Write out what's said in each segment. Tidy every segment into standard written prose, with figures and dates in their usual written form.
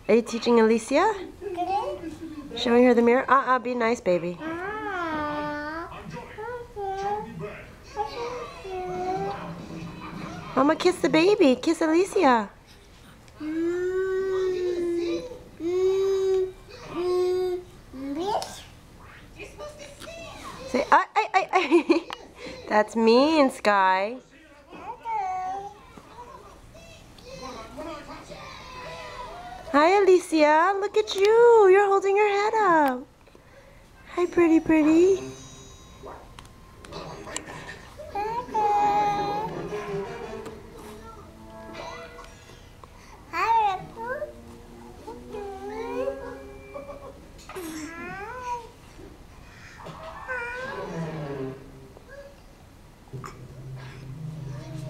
Are you teaching Alicia? Showing her the mirror? Be nice, baby. Mama, kiss the baby. Kiss Alicia. Say, I. That's mean, Sky. Hi, Alicia. Look at you. You're holding your head up. Hi, pretty.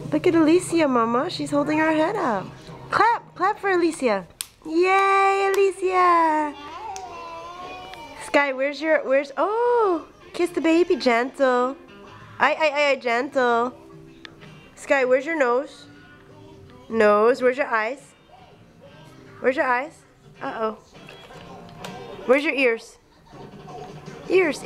Look at Alicia, Mama. She's holding her head up. Clap for Alicia. Yay, Alicia. Sky, oh, kiss the baby, gentle. Gentle. Sky, where's your nose? Nose, where's your eyes? Where's your eyes? Uh-oh. Where's your ears? Ears.